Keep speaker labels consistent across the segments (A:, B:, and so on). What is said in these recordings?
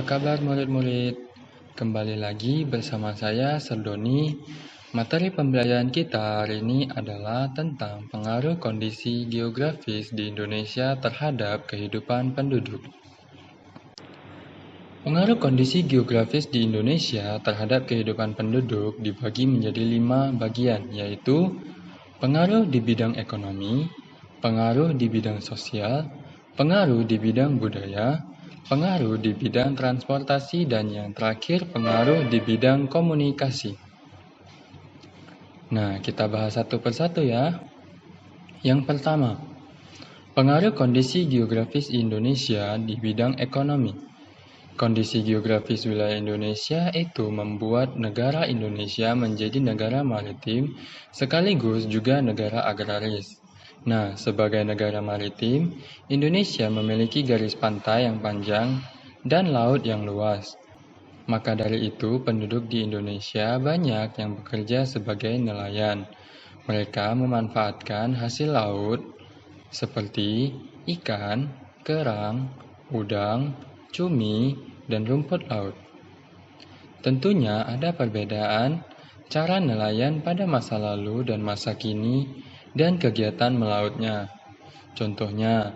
A: apa kabar murid-murid? Kembali lagi bersama saya, Serdoni. Materi pembelajaran kita hari ini adalah tentang pengaruh kondisi geografis di Indonesia terhadap kehidupan penduduk. Pengaruh kondisi geografis di Indonesia terhadap kehidupan penduduk dibagi menjadi 5 bagian, yaitu pengaruh di bidang ekonomi, pengaruh di bidang sosial, pengaruh di bidang budaya, pengaruh di bidang transportasi, dan yang terakhir pengaruh di bidang komunikasi. Nah, kita bahas satu persatu ya. Yang pertama, pengaruh kondisi geografis Indonesia di bidang ekonomi. Kondisi geografis wilayah Indonesia itu membuat negara Indonesia menjadi negara maritim sekaligus juga negara agraris. Nah, sebagai negara maritim, Indonesia memiliki garis pantai yang panjang dan laut yang luas. Maka dari itu, penduduk di Indonesia banyak yang bekerja sebagai nelayan. Mereka memanfaatkan hasil laut seperti ikan, kerang, udang, cumi, dan rumput laut. Tentunya ada perbedaan cara nelayan pada masa lalu dan masa kini dan kegiatan melautnya. Contohnya,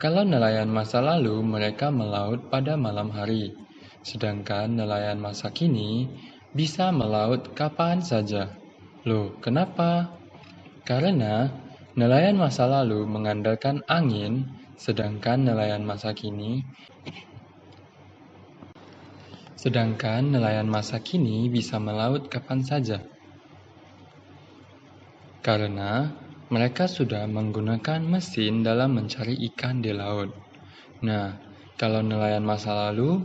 A: kalau nelayan masa lalu mereka melaut pada malam hari, sedangkan nelayan masa kini bisa melaut kapan saja. Loh, kenapa? Karena nelayan masa lalu mengandalkan angin, sedangkan nelayan masa kini bisa melaut kapan saja. Karena mereka sudah menggunakan mesin dalam mencari ikan di laut. Nah, kalau nelayan masa lalu,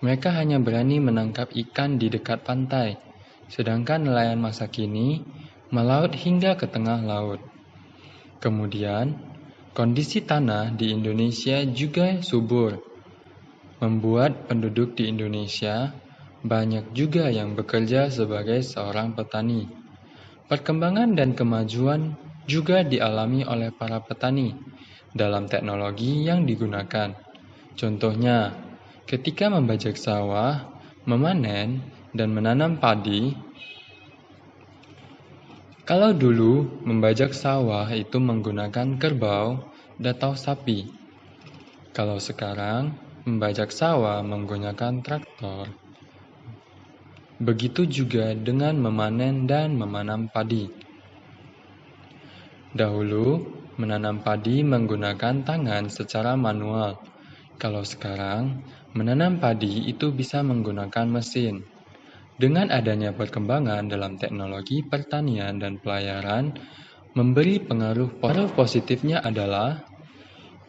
A: mereka hanya berani menangkap ikan di dekat pantai, sedangkan nelayan masa kini melaut hingga ke tengah laut. Kemudian, kondisi tanah di Indonesia juga subur, membuat penduduk di Indonesia banyak juga yang bekerja sebagai seorang petani. Perkembangan dan kemajuan juga dialami oleh para petani dalam teknologi yang digunakan. Contohnya, ketika membajak sawah, memanen, dan menanam padi. Kalau dulu membajak sawah itu menggunakan kerbau atau sapi. Kalau sekarang membajak sawah menggunakan traktor. Begitu juga dengan memanen dan memanam padi. Dahulu, menanam padi menggunakan tangan secara manual. Kalau sekarang, menanam padi itu bisa menggunakan mesin. Dengan adanya perkembangan dalam teknologi pertanian dan pelayaran, memberi pengaruh positifnya adalah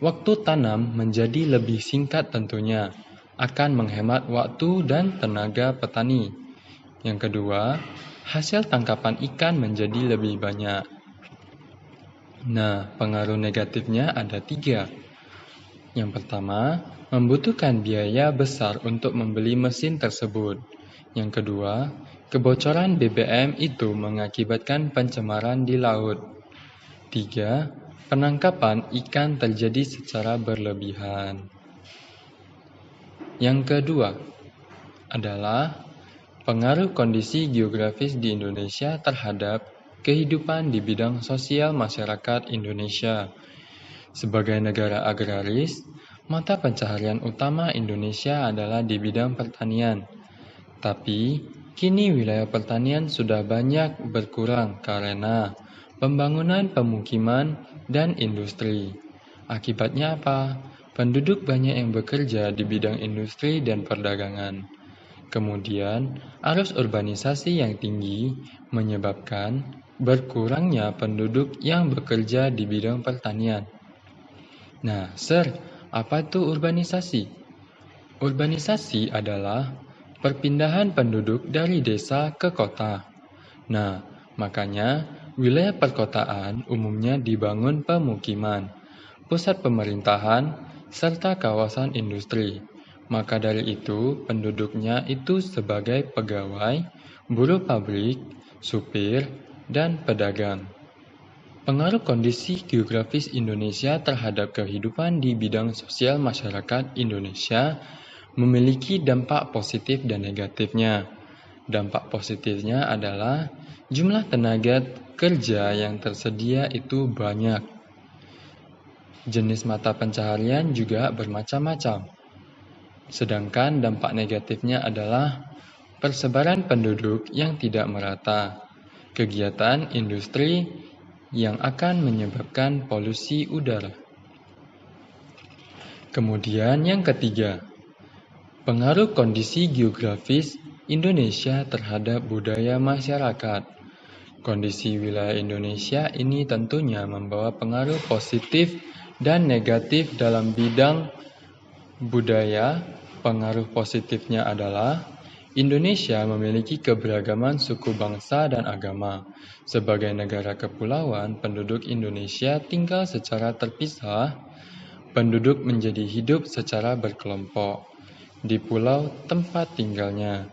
A: waktu tanam menjadi lebih singkat tentunya, akan menghemat waktu dan tenaga petani. Yang kedua, hasil tangkapan ikan menjadi lebih banyak. Nah, pengaruh negatifnya ada 3. Yang pertama, membutuhkan biaya besar untuk membeli mesin tersebut. Yang kedua, kebocoran BBM itu mengakibatkan pencemaran di laut. 3. Penangkapan ikan terjadi secara berlebihan. Yang kedua adalah pengaruh kondisi geografis di Indonesia terhadap kehidupan di bidang sosial masyarakat Indonesia. Sebagai negara agraris, mata pencaharian utama Indonesia adalah di bidang pertanian. Tapi, kini wilayah pertanian sudah banyak berkurang karena pembangunan pemukiman dan industri. Akibatnya apa? Penduduk banyak yang bekerja di bidang industri dan perdagangan. Kemudian, arus urbanisasi yang tinggi menyebabkan berkurangnya penduduk yang bekerja di bidang pertanian. Nah, apa itu urbanisasi? Urbanisasi adalah perpindahan penduduk dari desa ke kota. Nah, makanya wilayah perkotaan umumnya dibangun pemukiman, pusat pemerintahan, serta kawasan industri. Maka dari itu, penduduknya itu sebagai pegawai, buruh pabrik, supir, dan pedagang. Pengaruh kondisi geografis Indonesia terhadap kehidupan di bidang sosial masyarakat Indonesia memiliki dampak positif dan negatifnya. Dampak positifnya adalah jumlah tenaga kerja yang tersedia itu banyak. Jenis mata pencaharian juga bermacam-macam. Sedangkan dampak negatifnya adalah persebaran penduduk yang tidak merata, kegiatan industri yang akan menyebabkan polusi udara. Kemudian yang ketiga, pengaruh kondisi geografis Indonesia terhadap budaya masyarakat. Kondisi wilayah Indonesia ini tentunya membawa pengaruh positif dan negatif dalam bidang budaya. Pengaruh positifnya adalah Indonesia memiliki keberagaman suku bangsa dan agama. Sebagai negara kepulauan, penduduk Indonesia tinggal secara terpisah. Penduduk menjadi hidup secara berkelompok di pulau tempat tinggalnya.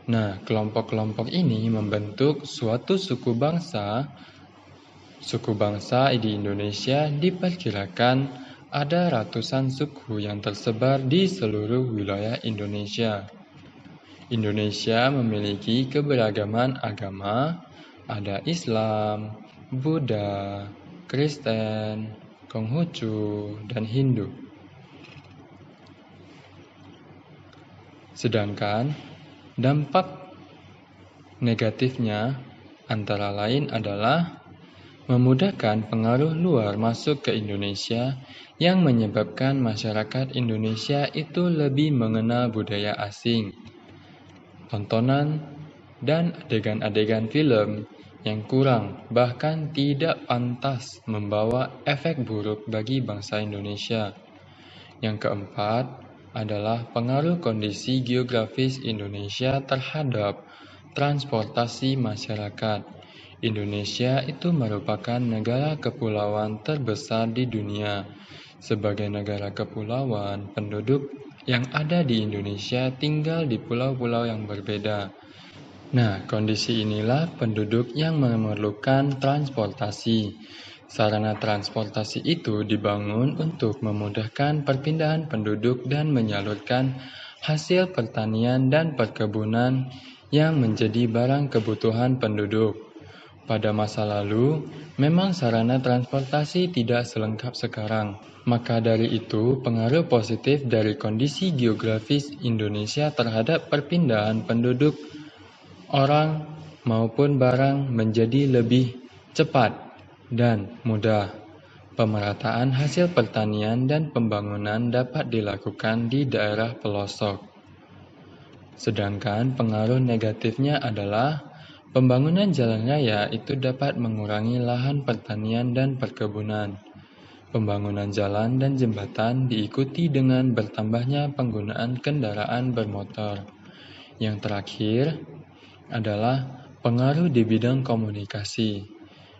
A: Nah, kelompok-kelompok ini membentuk suatu suku bangsa. Suku bangsa di Indonesia diperkirakan ada ratusan suku yang tersebar di seluruh wilayah Indonesia. Indonesia memiliki keberagaman agama, ada Islam, Buddha, Kristen, Konghucu, dan Hindu. Sedangkan dampak negatifnya antara lain adalah memudahkan pengaruh luar masuk ke Indonesia yang menyebabkan masyarakat Indonesia itu lebih mengenal budaya asing. Tontonan dan adegan-adegan film yang kurang bahkan tidak pantas membawa efek buruk bagi bangsa Indonesia. Yang keempat adalah pengaruh kondisi geografis Indonesia terhadap transportasi masyarakat. Indonesia itu merupakan negara kepulauan terbesar di dunia. Sebagai negara kepulauan, penduduk yang ada di Indonesia tinggal di pulau-pulau yang berbeda. Nah, kondisi inilah penduduk yang memerlukan transportasi. Sarana transportasi itu dibangun untuk memudahkan perpindahan penduduk dan menyalurkan hasil pertanian dan perkebunan yang menjadi barang kebutuhan penduduk. Pada masa lalu, memang sarana transportasi tidak selengkap sekarang. Maka dari itu, pengaruh positif dari kondisi geografis Indonesia terhadap perpindahan penduduk, orang maupun barang menjadi lebih cepat dan mudah. Pemerataan hasil pertanian dan pembangunan dapat dilakukan di daerah pelosok. Sedangkan pengaruh negatifnya adalah pembangunan jalan raya itu dapat mengurangi lahan pertanian dan perkebunan. Pembangunan jalan dan jembatan diikuti dengan bertambahnya penggunaan kendaraan bermotor. Yang terakhir adalah pengaruh di bidang komunikasi.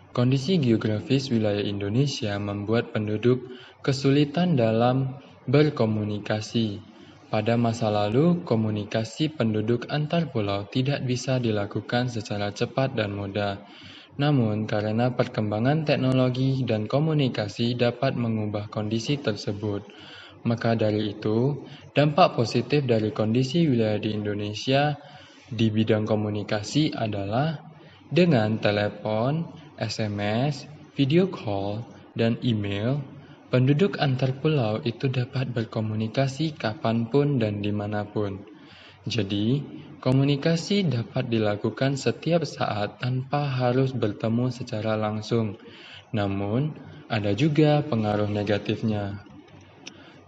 A: Kondisi geografis wilayah Indonesia membuat penduduk kesulitan dalam berkomunikasi. Pada masa lalu, komunikasi penduduk antar pulau tidak bisa dilakukan secara cepat dan mudah. Namun, karena perkembangan teknologi dan komunikasi dapat mengubah kondisi tersebut, maka dari itu, dampak positif dari kondisi wilayah di Indonesia di bidang komunikasi adalah dengan telepon, SMS, video call, dan email, penduduk antar pulau itu dapat berkomunikasi kapanpun dan dimanapun. Jadi, komunikasi dapat dilakukan setiap saat tanpa harus bertemu secara langsung. Namun, ada juga pengaruh negatifnya.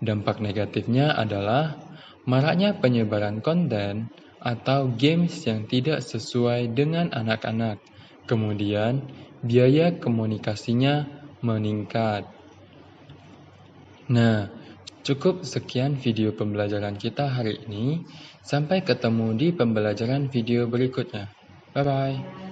A: Dampak negatifnya adalah maraknya penyebaran konten atau games yang tidak sesuai dengan anak-anak. Kemudian, biaya komunikasinya meningkat. Nah, cukup sekian video pembelajaran kita hari ini. Sampai ketemu di pembelajaran video berikutnya. Bye-bye.